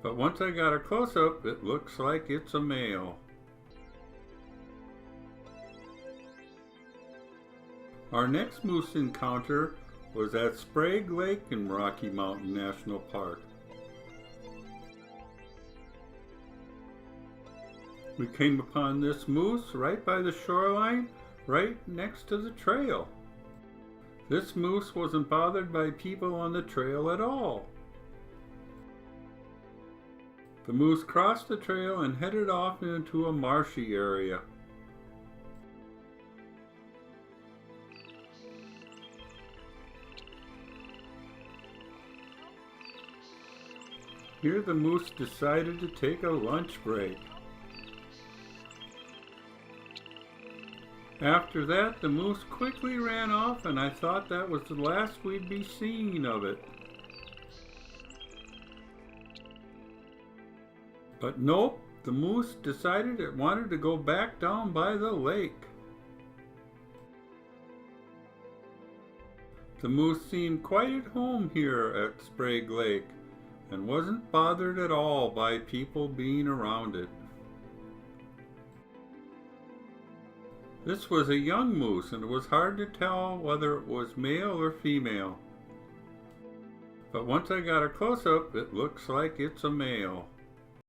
But once I got a close-up, it looks like it's a male. Our next moose encounter was at Sprague Lake in Rocky Mountain National Park. We came upon this moose right by the shoreline, right next to the trail. This moose wasn't bothered by people on the trail at all. The moose crossed the trail and headed off into a marshy area. Here the moose decided to take a lunch break. After that, the moose quickly ran off, and I thought that was the last we'd be seeing of it. But nope, the moose decided it wanted to go back down by the lake. The moose seemed quite at home here at Sprague Lake and wasn't bothered at all by people being around it. This was a young moose, and it was hard to tell whether it was male or female. But once I got a close-up, it looks like it's a male.